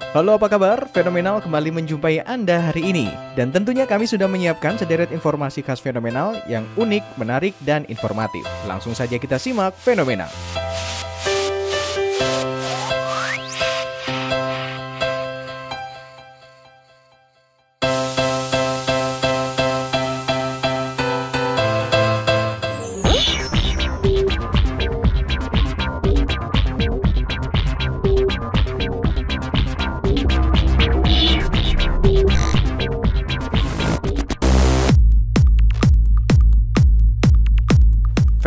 Halo, apa kabar? Fenomenal kembali menjumpai Anda hari ini. Dan tentunya kami sudah menyiapkan sederet informasi khas Fenomenal yang unik, menarik, dan informatif. Langsung saja kita simak Fenomenal.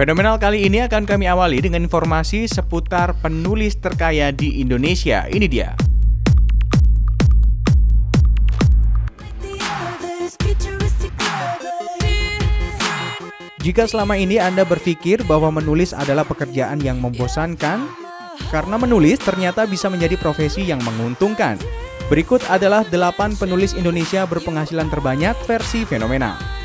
Fenomenal kali ini akan kami awali dengan informasi seputar penulis terkaya di Indonesia. Ini dia. Jika selama ini Anda berpikir bahwa menulis adalah pekerjaan yang membosankan, karena menulis ternyata bisa menjadi profesi yang menguntungkan. Berikut adalah 8 penulis Indonesia berpenghasilan terbanyak versi Fenomenal.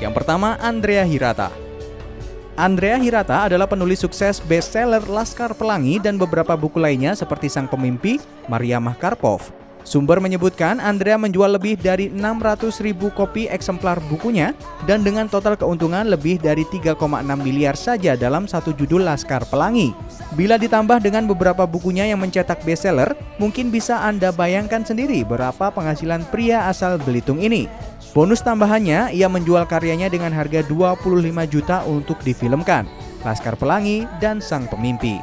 Yang pertama, Andrea Hirata. Andrea Hirata adalah penulis sukses bestseller Laskar Pelangi dan beberapa buku lainnya seperti Sang Pemimpi, Maria Mahkarpov. Sumber menyebutkan Andrea menjual lebih dari 600.000 kopi eksemplar bukunya dan dengan total keuntungan lebih dari 3,6 miliar saja dalam satu judul Laskar Pelangi. Bila ditambah dengan beberapa bukunya yang mencetak bestseller, mungkin bisa Anda bayangkan sendiri berapa penghasilan pria asal Belitung ini. Bonus tambahannya, ia menjual karyanya dengan harga 25 juta untuk difilmkan, Laskar Pelangi dan Sang Pemimpi.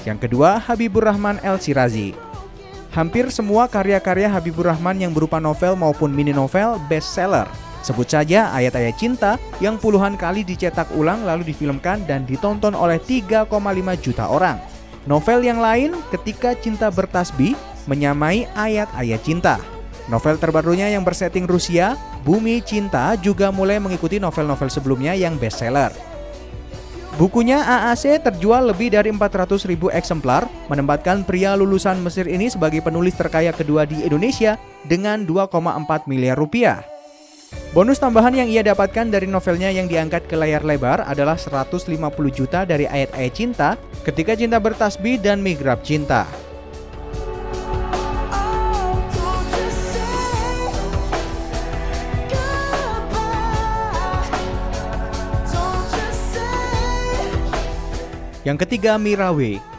Yang kedua, Habibur Rahman El-Shirazi. Hampir semua karya-karya Habibur Rahman yang berupa novel maupun mini novel bestseller. Sebut saja Ayat-Ayat Cinta yang puluhan kali dicetak ulang lalu difilmkan dan ditonton oleh 3,5 juta orang. Novel yang lain, Ketika Cinta Bertasbih, menyamai Ayat-Ayat Cinta. Novel terbarunya yang bersetting Rusia, Bumi Cinta, juga mulai mengikuti novel-novel sebelumnya yang bestseller. Bukunya AAC terjual lebih dari 400.000 eksemplar, menempatkan pria lulusan Mesir ini sebagai penulis terkaya kedua di Indonesia dengan 2,4 miliar rupiah. Bonus tambahan yang ia dapatkan dari novelnya yang diangkat ke layar lebar adalah 150 juta dari Ayat-Ayat Cinta, Ketika Cinta Bertasbih, dan Mihrab Cinta. Yang ketiga, Mirawe.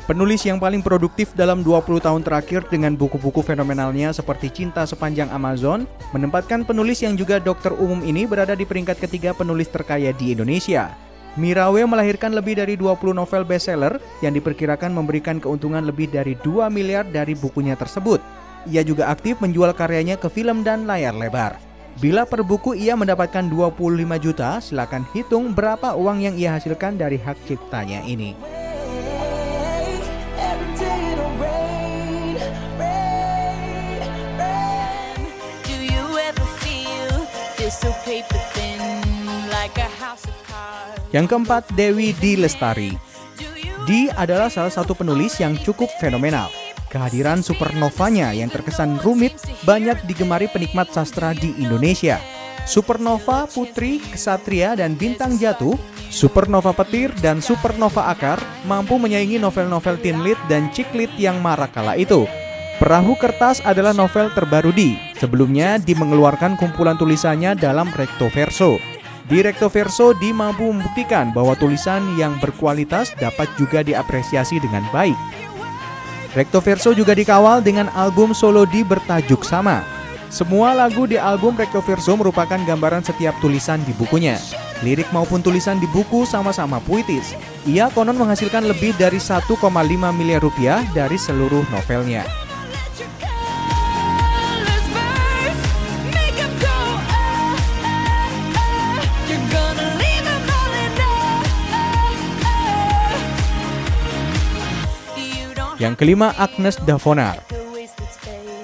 Penulis yang paling produktif dalam 20 tahun terakhir dengan buku-buku fenomenalnya seperti Cinta Sepanjang Amazon, menempatkan penulis yang juga dokter umum ini berada di peringkat ketiga penulis terkaya di Indonesia. Mirawe melahirkan lebih dari 20 novel bestseller yang diperkirakan memberikan keuntungan lebih dari 2 miliar dari bukunya tersebut. Ia juga aktif menjual karyanya ke film dan layar lebar. Bila per buku ia mendapatkan 25 juta, silakan hitung berapa uang yang ia hasilkan dari hak ciptanya ini. Yang keempat, Dewi D. Lestari. D adalah salah satu penulis yang cukup fenomenal. Kehadiran supernovanya yang terkesan rumit banyak digemari penikmat sastra di Indonesia. Supernova Putri, Kesatria, dan Bintang Jatuh, Supernova Petir, dan Supernova Akar mampu menyaingi novel-novel teen lit dan chick lit yang marak kala itu. Perahu Kertas adalah novel terbaru D. Sebelumnya D mengeluarkan kumpulan tulisannya dalam Recto Verso. Di Recto Verso, D mampu membuktikan bahwa tulisan yang berkualitas dapat juga diapresiasi dengan baik. Recto Verso juga dikawal dengan album solo D bertajuk sama. Semua lagu di album Recto Verso merupakan gambaran setiap tulisan di bukunya. Lirik maupun tulisan di buku sama-sama puitis. Ia konon menghasilkan lebih dari 1,5 miliar rupiah dari seluruh novelnya. Yang kelima, Agnes Davonar.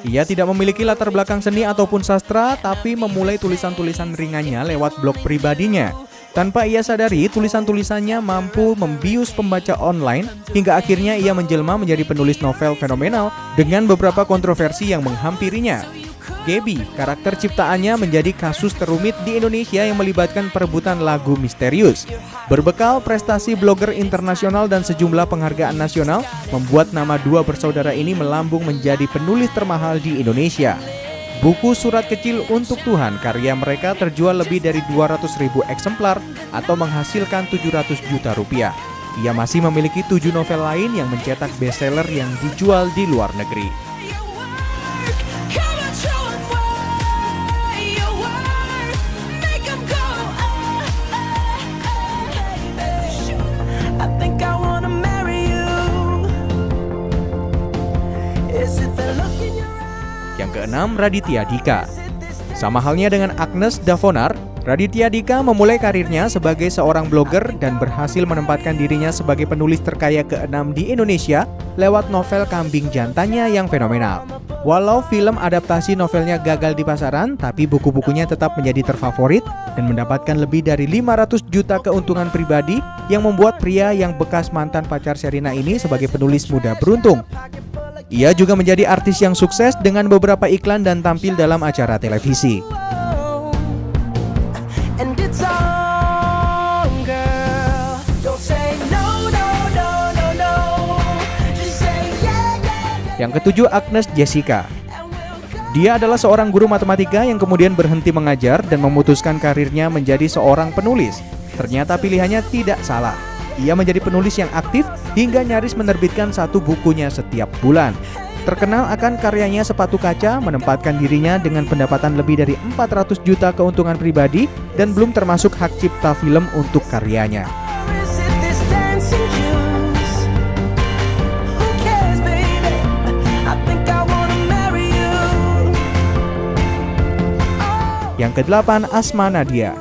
Ia tidak memiliki latar belakang seni ataupun sastra, tapi memulai tulisan-tulisan ringannya lewat blog pribadinya. Tanpa ia sadari, tulisan-tulisannya mampu membius pembaca online, hingga akhirnya ia menjelma menjadi penulis novel fenomenal dengan beberapa kontroversi yang menghampirinya. Gaby, karakter ciptaannya menjadi kasus terumit di Indonesia yang melibatkan perebutan lagu misterius. Berbekal prestasi blogger internasional dan sejumlah penghargaan nasional, membuat nama dua bersaudara ini melambung menjadi penulis termahal di Indonesia. Buku Surat Kecil untuk Tuhan karya mereka terjual lebih dari 200.000 eksemplar atau menghasilkan 700 juta rupiah. Ia masih memiliki 7 novel lain yang mencetak bestseller yang dijual di luar negeri. Yang keenam, Raditya Dika. Sama halnya dengan Agnes Davonar, Raditya Dika memulai karirnya sebagai seorang blogger dan berhasil menempatkan dirinya sebagai penulis terkaya ke-6 di Indonesia lewat novel Kambing Jantannya yang fenomenal. Walau film adaptasi novelnya gagal di pasaran, tapi buku-bukunya tetap menjadi terfavorit dan mendapatkan lebih dari 500 juta keuntungan pribadi yang membuat pria yang bekas mantan pacar Sherina ini sebagai penulis muda beruntung. Ia juga menjadi artis yang sukses dengan beberapa iklan dan tampil dalam acara televisi. Yang ketujuh, Agnes Jessica. Dia adalah seorang guru matematika yang kemudian berhenti mengajar dan memutuskan karirnya menjadi seorang penulis. Ternyata pilihannya tidak salah. Ia menjadi penulis yang aktif hingga nyaris menerbitkan 1 bukunya setiap bulan. Terkenal akan karyanya Sepatu Kaca, menempatkan dirinya dengan pendapatan lebih dari 400 juta keuntungan pribadi dan belum termasuk hak cipta film untuk karyanya. Yang ke-8, Asma Nadia.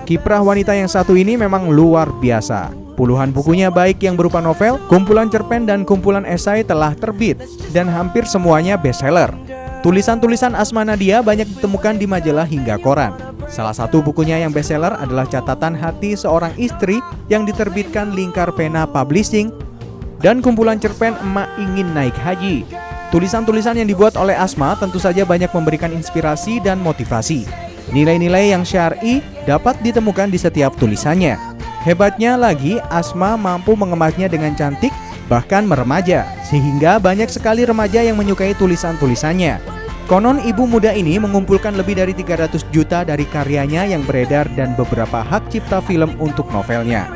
Kiprah wanita yang satu ini memang luar biasa. Puluhan bukunya baik yang berupa novel, kumpulan cerpen, dan kumpulan esai telah terbit, dan hampir semuanya bestseller. Tulisan-tulisan Asma Nadia banyak ditemukan di majalah hingga koran. Salah satu bukunya yang bestseller adalah Catatan Hati Seorang Istri yang diterbitkan Lingkar Pena Publishing, dan kumpulan cerpen Emak Ingin Naik Haji. Tulisan-tulisan yang dibuat oleh Asma tentu saja banyak memberikan inspirasi dan motivasi. Nilai-nilai yang syar'i dapat ditemukan di setiap tulisannya. Hebatnya lagi, Asma mampu mengemasnya dengan cantik, bahkan meremaja, sehingga banyak sekali remaja yang menyukai tulisan-tulisannya. Konon ibu muda ini mengumpulkan lebih dari 300 juta dari karyanya yang beredar dan beberapa hak cipta film untuk novelnya.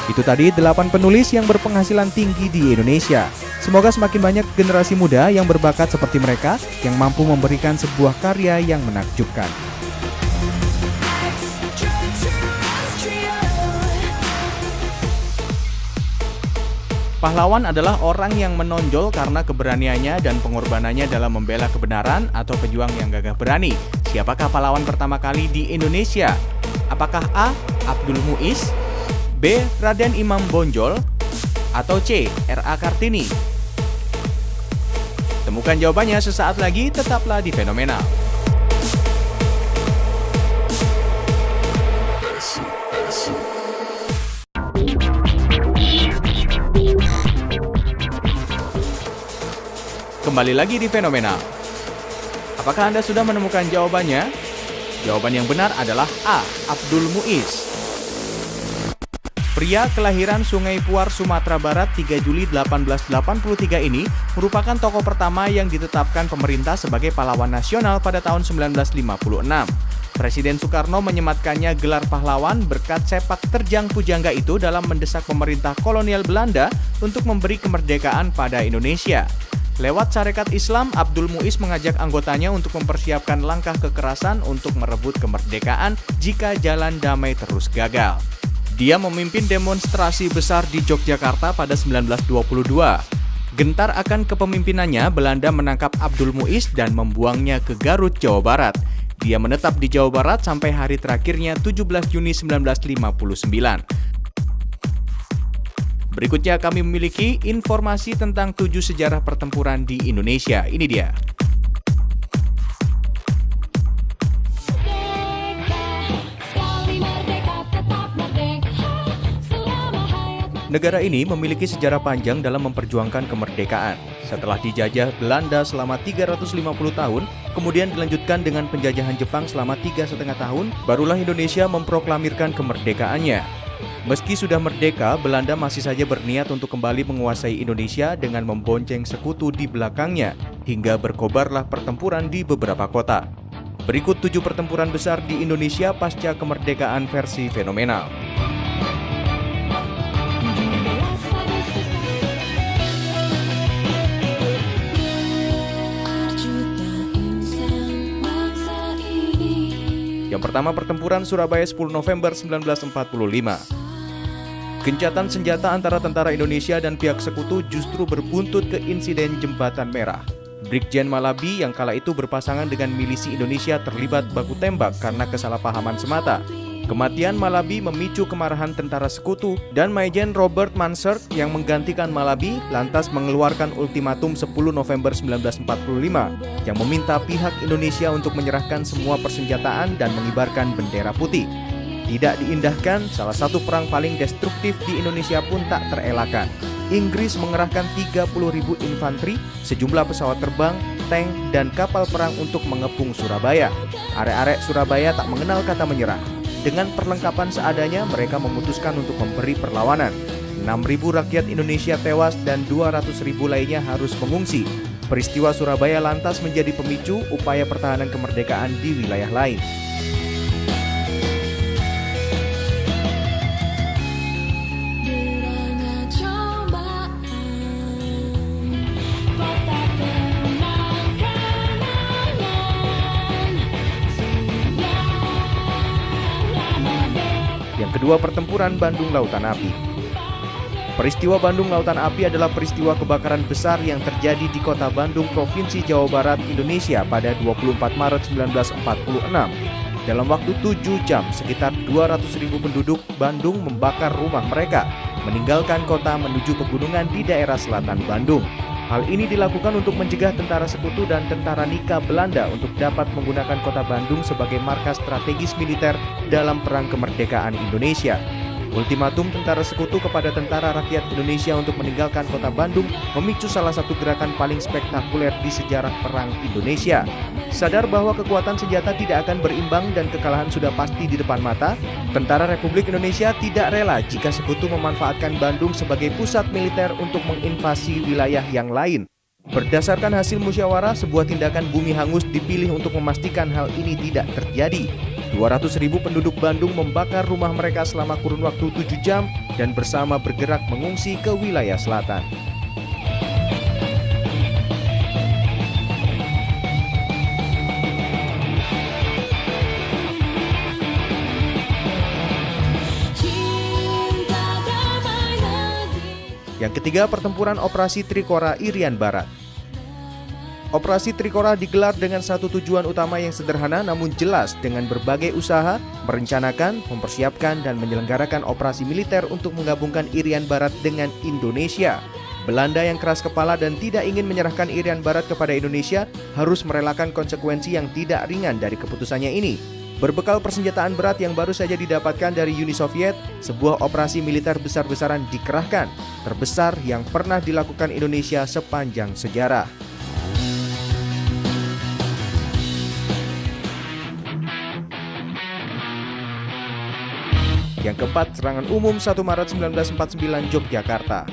Itu tadi 8 penulis yang berpenghasilan tinggi di Indonesia. Semoga semakin banyak generasi muda yang berbakat seperti mereka yang mampu memberikan sebuah karya yang menakjubkan. Pahlawan adalah orang yang menonjol karena keberaniannya dan pengorbanannya dalam membela kebenaran atau pejuang yang gagah berani. Siapakah pahlawan pertama kali di Indonesia? Apakah A. Abdul Muiz, B. Raden Imam Bonjol, atau C. R.A. Kartini? Temukan jawabannya sesaat lagi, tetaplah di Fenomenal. Kembali lagi di Fenomenal. Apakah Anda sudah menemukan jawabannya? Jawaban yang benar adalah A. Abdul Muiz. Pria kelahiran Sungai Puar, Sumatera Barat 3 Juli 1883 ini merupakan tokoh pertama yang ditetapkan pemerintah sebagai pahlawan nasional pada tahun 1956. Presiden Soekarno menyematkannya gelar pahlawan berkat sepak terjang pujangga itu dalam mendesak pemerintah kolonial Belanda untuk memberi kemerdekaan pada Indonesia. Lewat Sarekat Islam, Abdul Muiz mengajak anggotanya untuk mempersiapkan langkah kekerasan untuk merebut kemerdekaan jika jalan damai terus gagal. Dia memimpin demonstrasi besar di Yogyakarta pada 1922. Gentar akan kepemimpinannya, Belanda menangkap Abdul Muiz dan membuangnya ke Garut, Jawa Barat. Dia menetap di Jawa Barat sampai hari terakhirnya 17 Juni 1959. Berikutnya kami memiliki informasi tentang 7 sejarah pertempuran di Indonesia. Ini dia. Negara ini memiliki sejarah panjang dalam memperjuangkan kemerdekaan. Setelah dijajah Belanda selama 350 tahun, kemudian dilanjutkan dengan penjajahan Jepang selama 3,5 tahun, barulah Indonesia memproklamirkan kemerdekaannya. Meski sudah merdeka, Belanda masih saja berniat untuk kembali menguasai Indonesia dengan membonceng sekutu di belakangnya, hingga berkobarlah pertempuran di beberapa kota. Berikut 7 pertempuran besar di Indonesia pasca kemerdekaan versi fenomenal. Yang pertama, pertempuran Surabaya 10 November 1945. Gencatan senjata antara tentara Indonesia dan pihak sekutu justru berbuntut ke insiden Jembatan Merah. Brigjen Malabi yang kala itu berpasangan dengan milisi Indonesia terlibat baku tembak karena kesalahpahaman semata. Kematian Malabi memicu kemarahan tentara sekutu dan Majen Robert Mansert yang menggantikan Malabi lantas mengeluarkan ultimatum 10 November 1945 yang meminta pihak Indonesia untuk menyerahkan semua persenjataan dan mengibarkan bendera putih. Tidak diindahkan, salah satu perang paling destruktif di Indonesia pun tak terelakkan. Inggris mengerahkan 30.000 infanteri, sejumlah pesawat terbang, tank, dan kapal perang untuk mengepung Surabaya. Arek-arek Surabaya tak mengenal kata menyerah. Dengan perlengkapan seadanya, mereka memutuskan untuk memberi perlawanan. 6.000 rakyat Indonesia tewas dan 200.000 lainnya harus mengungsi. Peristiwa Surabaya lantas menjadi pemicu upaya pertahanan kemerdekaan di wilayah lain. Yang kedua, pertempuran Bandung Lautan Api. Peristiwa Bandung Lautan Api adalah peristiwa kebakaran besar yang terjadi di kota Bandung, Provinsi Jawa Barat, Indonesia pada 24 Maret 1946. Dalam waktu 7 jam, sekitar 200.000 penduduk Bandung membakar rumah mereka, meninggalkan kota menuju pegunungan di daerah selatan Bandung. Hal ini dilakukan untuk mencegah tentara sekutu dan tentara Nika Belanda untuk dapat menggunakan kota Bandung sebagai markas strategis militer dalam Perang Kemerdekaan Indonesia. Ultimatum tentara sekutu kepada tentara rakyat Indonesia untuk meninggalkan kota Bandung memicu salah satu gerakan paling spektakuler di sejarah Perang Indonesia. Sadar bahwa kekuatan senjata tidak akan berimbang dan kekalahan sudah pasti di depan mata, tentara Republik Indonesia tidak rela jika sekutu memanfaatkan Bandung sebagai pusat militer untuk menginvasi wilayah yang lain. Berdasarkan hasil musyawarah, sebuah tindakan bumi hangus dipilih untuk memastikan hal ini tidak terjadi. 200.000 penduduk Bandung membakar rumah mereka selama kurun waktu 7 jam dan bersama bergerak mengungsi ke wilayah selatan. Yang ketiga, pertempuran Operasi Trikora Irian Barat. Operasi Trikora digelar dengan satu tujuan utama yang sederhana namun jelas, dengan berbagai usaha, merencanakan, mempersiapkan, dan menyelenggarakan operasi militer untuk menggabungkan Irian Barat dengan Indonesia. Belanda yang keras kepala dan tidak ingin menyerahkan Irian Barat kepada Indonesia harus merelakan konsekuensi yang tidak ringan dari keputusannya ini. Berbekal persenjataan berat yang baru saja didapatkan dari Uni Soviet, sebuah operasi militer besar-besaran dikerahkan, terbesar yang pernah dilakukan Indonesia sepanjang sejarah. Yang keempat, serangan umum 1 Maret 1949 Yogyakarta.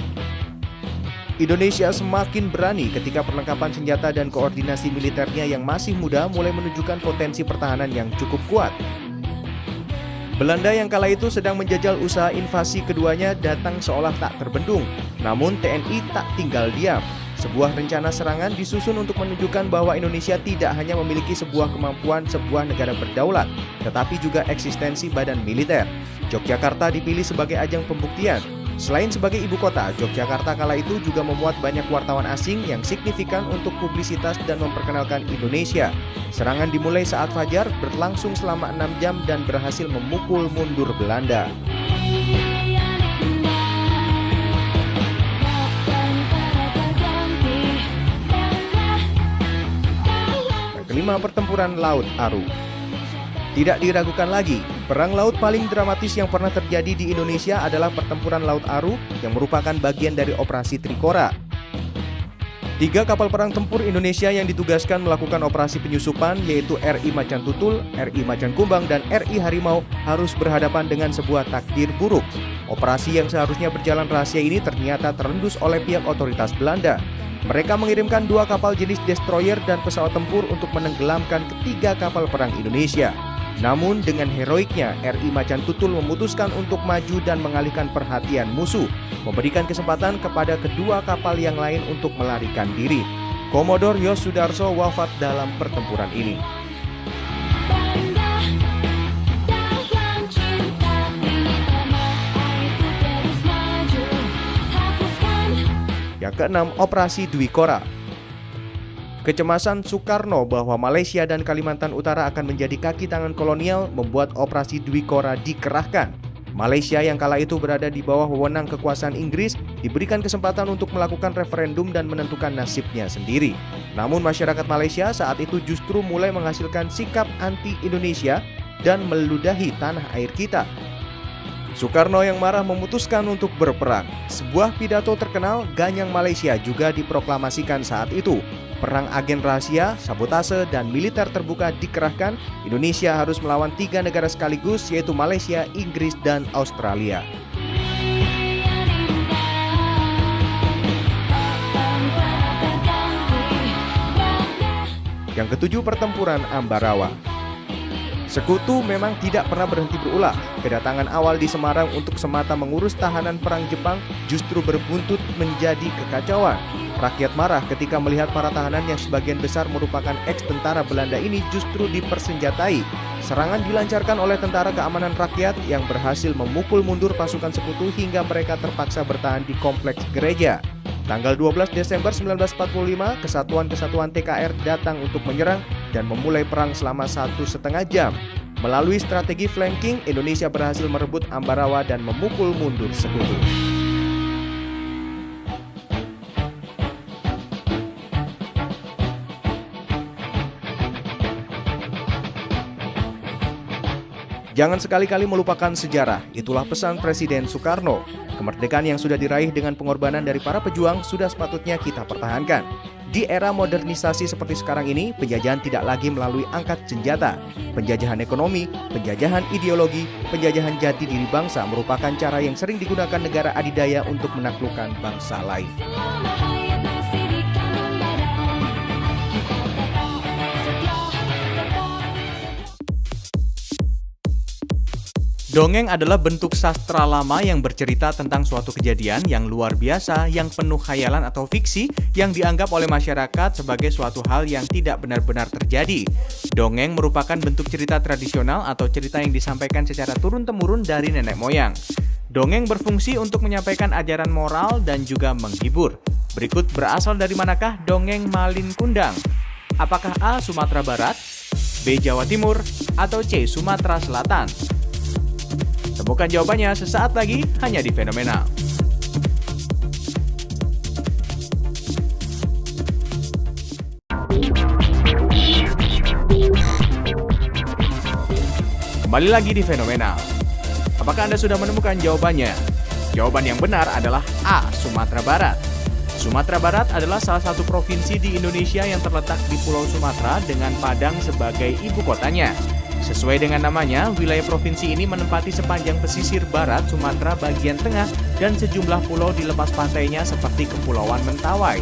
Indonesia semakin berani ketika perlengkapan senjata dan koordinasi militernya yang masih muda mulai menunjukkan potensi pertahanan yang cukup kuat. Belanda yang kala itu sedang menjajal usaha invasi keduanya datang seolah tak terbendung. Namun TNI tak tinggal diam. Sebuah rencana serangan disusun untuk menunjukkan bahwa Indonesia tidak hanya memiliki sebuah kemampuan sebuah negara berdaulat, tetapi juga eksistensi badan militer. Yogyakarta dipilih sebagai ajang pembuktian. Selain sebagai ibu kota, Yogyakarta kala itu juga memuat banyak wartawan asing yang signifikan untuk publisitas dan memperkenalkan Indonesia. Serangan dimulai saat fajar, berlangsung selama 6 jam dan berhasil memukul mundur Belanda. Yang kelima, pertempuran Laut Aru. Tidak diragukan lagi, perang laut paling dramatis yang pernah terjadi di Indonesia adalah pertempuran Laut Aru yang merupakan bagian dari Operasi Trikora. 3 kapal perang tempur Indonesia yang ditugaskan melakukan operasi penyusupan yaitu RI Macan Tutul, RI Macan Kumbang, dan RI Harimau harus berhadapan dengan sebuah takdir buruk. Operasi yang seharusnya berjalan rahasia ini ternyata terendus oleh pihak otoritas Belanda. Mereka mengirimkan 2 kapal jenis destroyer dan pesawat tempur untuk menenggelamkan ketiga kapal perang Indonesia. Namun dengan heroiknya, RI Macan Tutul memutuskan untuk maju dan mengalihkan perhatian musuh, memberikan kesempatan kepada kedua kapal yang lain untuk melarikan diri. Komodor Yos Sudarso wafat dalam pertempuran ini. Yang keenam, Operasi Dwi Kora. Kecemasan Soekarno bahwa Malaysia dan Kalimantan Utara akan menjadi kaki tangan kolonial membuat Operasi Dwi Kora dikerahkan. Malaysia yang kala itu berada di bawah wewenang kekuasaan Inggris diberikan kesempatan untuk melakukan referendum dan menentukan nasibnya sendiri. Namun masyarakat Malaysia saat itu justru mulai menghasilkan sikap anti-Indonesia dan meludahi tanah air kita. Soekarno yang marah memutuskan untuk berperang. Sebuah pidato terkenal Ganyang Malaysia juga diproklamasikan saat itu. Perang agen rahasia, sabotase, dan militer terbuka dikerahkan. Indonesia harus melawan 3 negara sekaligus yaitu Malaysia, Inggris, dan Australia. Yang ketujuh, pertempuran Ambarawa. Sekutu memang tidak pernah berhenti berulah. Kedatangan awal di Semarang untuk semata mengurus tahanan perang Jepang justru berbuntut menjadi kekacauan. Rakyat marah ketika melihat para tahanan yang sebagian besar merupakan ex-tentara Belanda ini justru dipersenjatai. Serangan dilancarkan oleh Tentara Keamanan Rakyat yang berhasil memukul mundur pasukan sekutu hingga mereka terpaksa bertahan di kompleks gereja. Tanggal 12 Desember 1945, kesatuan-kesatuan TKR datang untuk menyerang dan memulai perang selama 1,5 jam. Melalui strategi flanking, Indonesia berhasil merebut Ambarawa dan memukul mundur sekutu. Jangan sekali-kali melupakan sejarah, itulah pesan Presiden Soekarno. Kemerdekaan yang sudah diraih dengan pengorbanan dari para pejuang sudah sepatutnya kita pertahankan. Di era modernisasi seperti sekarang ini, penjajahan tidak lagi melalui angkat senjata. Penjajahan ekonomi, penjajahan ideologi, penjajahan jati diri bangsa merupakan cara yang sering digunakan negara adidaya untuk menaklukkan bangsa lain. Dongeng adalah bentuk sastra lama yang bercerita tentang suatu kejadian yang luar biasa, yang penuh khayalan atau fiksi, yang dianggap oleh masyarakat sebagai suatu hal yang tidak benar-benar terjadi. Dongeng merupakan bentuk cerita tradisional atau cerita yang disampaikan secara turun-temurun dari nenek moyang. Dongeng berfungsi untuk menyampaikan ajaran moral dan juga menghibur. Berikut berasal dari manakah dongeng Malin Kundang? Apakah A. Sumatera Barat, B. Jawa Timur, atau C. Sumatera Selatan? Temukan jawabannya sesaat lagi hanya di Fenomenal. Kembali lagi di Fenomenal. Apakah Anda sudah menemukan jawabannya? Jawaban yang benar adalah A. Sumatera Barat. Sumatera Barat adalah salah satu provinsi di Indonesia yang terletak di Pulau Sumatera dengan Padang sebagai ibu kotanya. Sesuai dengan namanya, wilayah provinsi ini menempati sepanjang pesisir barat Sumatera bagian tengah dan sejumlah pulau di lepas pantainya seperti Kepulauan Mentawai.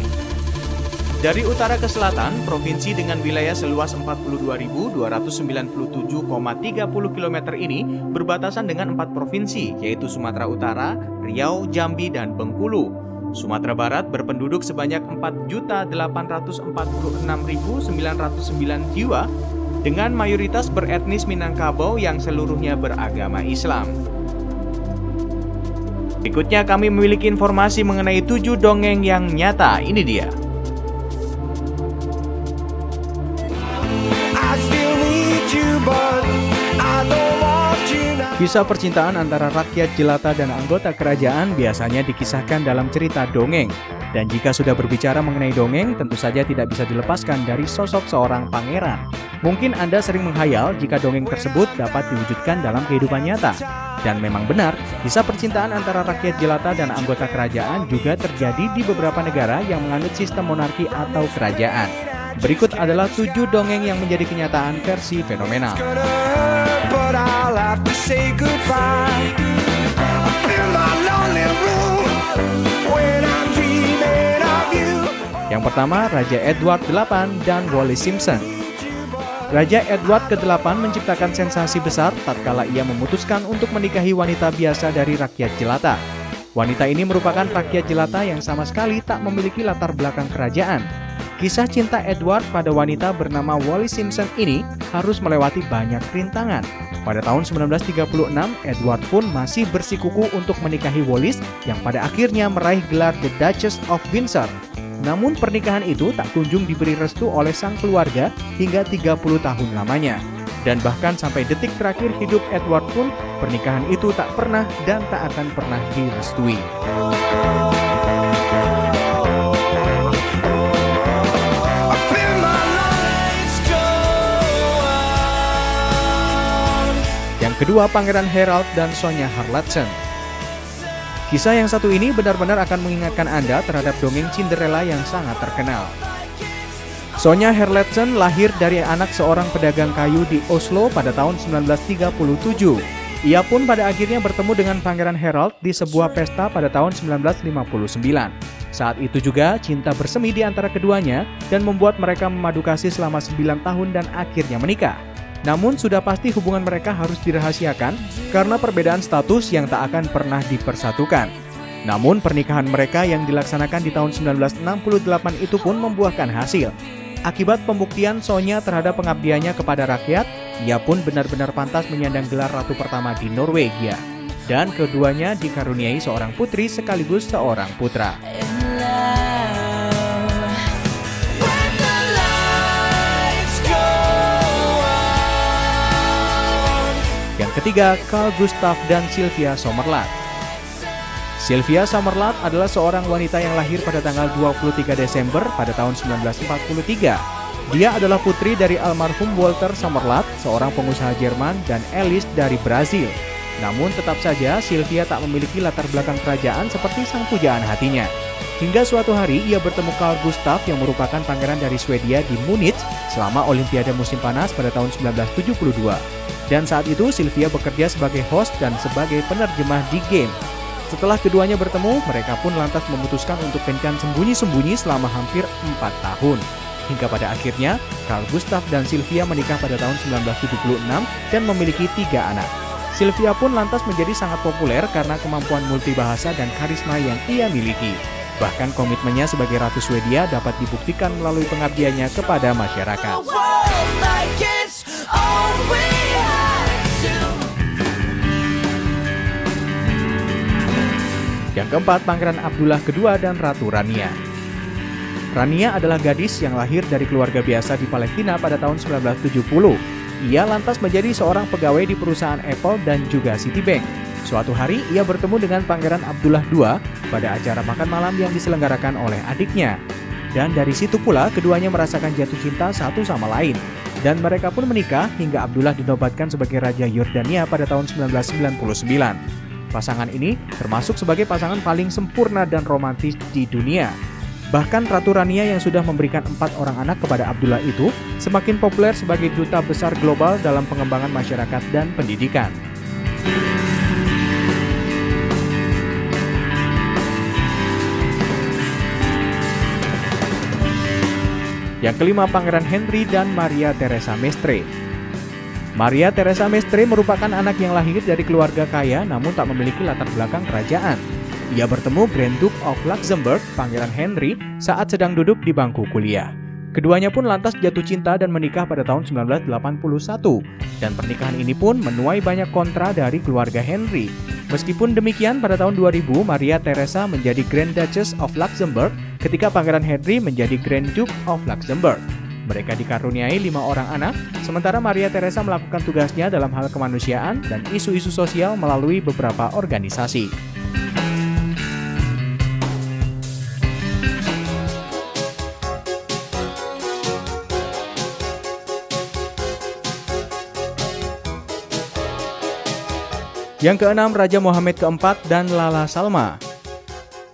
Dari utara ke selatan, provinsi dengan wilayah seluas 42.297,30 km ini berbatasan dengan 4 provinsi, yaitu Sumatera Utara, Riau, Jambi, dan Bengkulu. Sumatera Barat berpenduduk sebanyak 4.846.909 jiwa, dengan mayoritas beretnis Minangkabau yang seluruhnya beragama Islam. Berikutnya kami memiliki informasi mengenai 7 dongeng yang nyata. Ini dia. Kisah percintaan antara rakyat jelata dan anggota kerajaan biasanya dikisahkan dalam cerita dongeng. Dan jika sudah berbicara mengenai dongeng, tentu saja tidak bisa dilepaskan dari sosok seorang pangeran. Mungkin Anda sering menghayal jika dongeng tersebut dapat diwujudkan dalam kehidupan nyata. Dan memang benar, kisah percintaan antara rakyat jelata dan anggota kerajaan juga terjadi di beberapa negara yang menganut sistem monarki atau kerajaan. Berikut adalah 7 dongeng yang menjadi kenyataan versi fenomenal. Yang pertama, Raja Edward VIII dan Wallis Simpson. Raja Edward ke-8 menciptakan sensasi besar tatkala ia memutuskan untuk menikahi wanita biasa dari rakyat jelata. Wanita ini merupakan rakyat jelata yang sama sekali tak memiliki latar belakang kerajaan. Kisah cinta Edward pada wanita bernama Wallis Simpson ini harus melewati banyak rintangan. Pada tahun 1936, Edward pun masih bersikukuh untuk menikahi Wallis yang pada akhirnya meraih gelar The Duchess of Windsor. Namun pernikahan itu tak kunjung diberi restu oleh sang keluarga hingga 30 tahun lamanya. Dan bahkan sampai detik terakhir hidup Edward pun, pernikahan itu tak pernah dan tak akan pernah direstui. Yang kedua, Pangeran Harold dan Sonya Harlatsen. Kisah yang satu ini benar-benar akan mengingatkan Anda terhadap dongeng Cinderella yang sangat terkenal. Sonya Harlatsen lahir dari anak seorang pedagang kayu di Oslo pada tahun 1937. Ia pun pada akhirnya bertemu dengan Pangeran Harold di sebuah pesta pada tahun 1959. Saat itu juga cinta bersemi di antara keduanya dan membuat mereka memadu kasih selama 9 tahun dan akhirnya menikah. Namun sudah pasti hubungan mereka harus dirahasiakan karena perbedaan status yang tak akan pernah dipersatukan. Namun pernikahan mereka yang dilaksanakan di tahun 1968 itu pun membuahkan hasil. Akibat pembuktian Sonya terhadap pengabdiannya kepada rakyat, ia pun benar-benar pantas menyandang gelar ratu pertama di Norwegia. Dan keduanya dikaruniai seorang putri sekaligus seorang putra. Yang ketiga, Carl Gustaf dan Sylvia Sommerlath. Sylvia Sommerlath adalah seorang wanita yang lahir pada tanggal 23 Desember pada tahun 1943. Dia adalah putri dari almarhum Walter Sommerlath, seorang pengusaha Jerman, dan Alice dari Brazil. Namun tetap saja Sylvia tak memiliki latar belakang kerajaan seperti sang pujaan hatinya. Hingga suatu hari ia bertemu Carl Gustaf yang merupakan pangeran dari Swedia di Munich selama Olimpiade musim panas pada tahun 1972. Dan saat itu Sylvia bekerja sebagai host dan sebagai penerjemah di game. Setelah keduanya bertemu, mereka pun lantas memutuskan untuk kencan sembunyi-sembunyi selama hampir 4 tahun. Hingga pada akhirnya, Carl Gustaf dan Sylvia menikah pada tahun 1976 dan memiliki 3 anak. Sylvia pun lantas menjadi sangat populer karena kemampuan multibahasa dan karisma yang ia miliki. Bahkan komitmennya sebagai Ratu Swedia dapat dibuktikan melalui pengabdiannya kepada masyarakat. Yang keempat, Pangeran Abdullah II dan Ratu Rania. Rania adalah gadis yang lahir dari keluarga biasa di Palestina pada tahun 1970. Ia lantas menjadi seorang pegawai di perusahaan Apple dan juga Citibank. Suatu hari, ia bertemu dengan Pangeran Abdullah II pada acara makan malam yang diselenggarakan oleh adiknya. Dan dari situ pula, keduanya merasakan jatuh cinta satu sama lain. Dan mereka pun menikah hingga Abdullah dinobatkan sebagai Raja Yordania pada tahun 1999. Pasangan ini termasuk sebagai pasangan paling sempurna dan romantis di dunia. Bahkan Ratu Rania yang sudah memberikan 4 orang anak kepada Abdullah itu semakin populer sebagai duta besar global dalam pengembangan masyarakat dan pendidikan. Yang kelima, Pangeran Henry dan Maria Theresa Mestre. Maria Theresa Mestre merupakan anak yang lahir dari keluarga kaya namun tak memiliki latar belakang kerajaan. Ia bertemu Grand Duke of Luxembourg, Pangeran Henry, saat sedang duduk di bangku kuliah. Keduanya pun lantas jatuh cinta dan menikah pada tahun 1981. Dan pernikahan ini pun menuai banyak kontra dari keluarga Henry. Meskipun demikian, pada tahun 2000, Maria Theresa menjadi Grand Duchess of Luxembourg ketika Pangeran Henry menjadi Grand Duke of Luxembourg. Mereka dikaruniai 5 orang anak, sementara Maria Theresa melakukan tugasnya dalam hal kemanusiaan dan isu-isu sosial melalui beberapa organisasi. Yang keenam, Raja Mohammed keempat dan Lala Salma.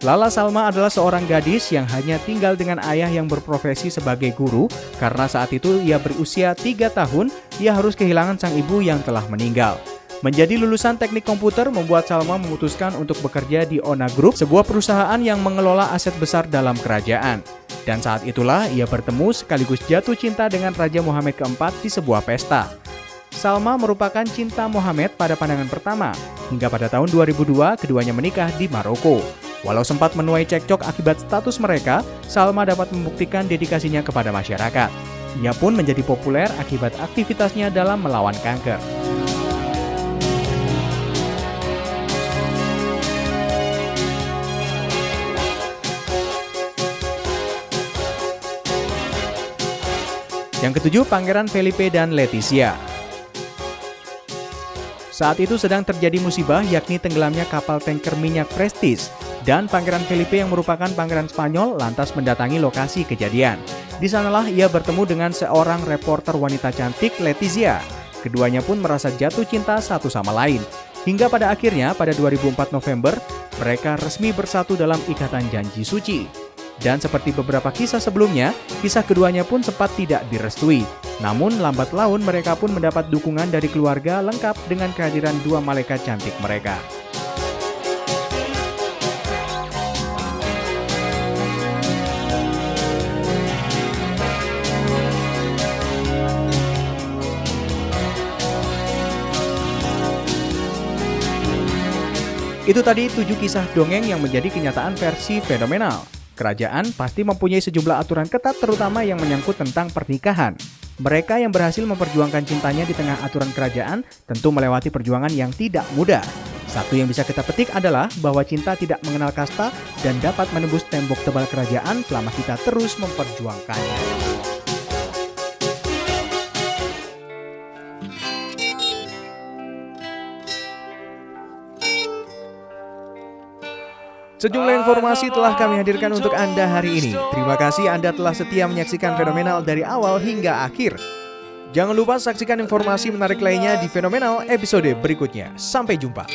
Lala Salma adalah seorang gadis yang hanya tinggal dengan ayah yang berprofesi sebagai guru, karena saat itu ia berusia 3 tahun, ia harus kehilangan sang ibu yang telah meninggal. Menjadi lulusan teknik komputer membuat Salma memutuskan untuk bekerja di Ona Group, sebuah perusahaan yang mengelola aset besar dalam kerajaan. Dan saat itulah ia bertemu sekaligus jatuh cinta dengan Raja Mohammed keempat di sebuah pesta. Salma merupakan cinta Mohammed pada pandangan pertama, hingga pada tahun 2002 keduanya menikah di Maroko. Walau sempat menuai cekcok akibat status mereka, Salma dapat membuktikan dedikasinya kepada masyarakat. Ia pun menjadi populer akibat aktivitasnya dalam melawan kanker. Yang ketujuh, Pangeran Felipe dan Letizia. Saat itu sedang terjadi musibah, yakni tenggelamnya kapal tanker minyak Prestige, dan Pangeran Felipe yang merupakan pangeran Spanyol lantas mendatangi lokasi kejadian. Di sanalah ia bertemu dengan seorang reporter wanita cantik, Letizia. Keduanya pun merasa jatuh cinta satu sama lain. Hingga pada akhirnya pada 2004 November, mereka resmi bersatu dalam ikatan janji suci. Dan seperti beberapa kisah sebelumnya, kisah keduanya pun sempat tidak direstui. Namun lambat laun mereka pun mendapat dukungan dari keluarga lengkap dengan kehadiran 2 malaikat cantik mereka. Itu tadi 7 kisah dongeng yang menjadi kenyataan versi fenomenal. Kerajaan pasti mempunyai sejumlah aturan ketat terutama yang menyangkut tentang pernikahan. Mereka yang berhasil memperjuangkan cintanya di tengah aturan kerajaan tentu melewati perjuangan yang tidak mudah. Satu yang bisa kita petik adalah bahwa cinta tidak mengenal kasta dan dapat menembus tembok tebal kerajaan selama kita terus memperjuangkannya. Sejumlah informasi telah kami hadirkan untuk Anda hari ini. Terima kasih Anda telah setia menyaksikan Fenomenal dari awal hingga akhir. Jangan lupa saksikan informasi menarik lainnya di Fenomenal episode berikutnya. Sampai jumpa.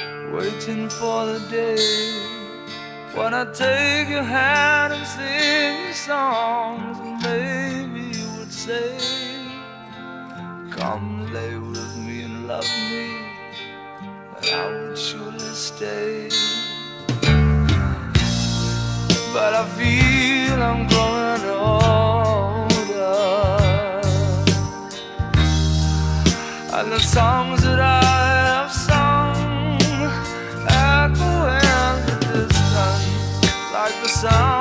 But I feel I'm growing older, and the songs that I have sung echo in the distance like the sound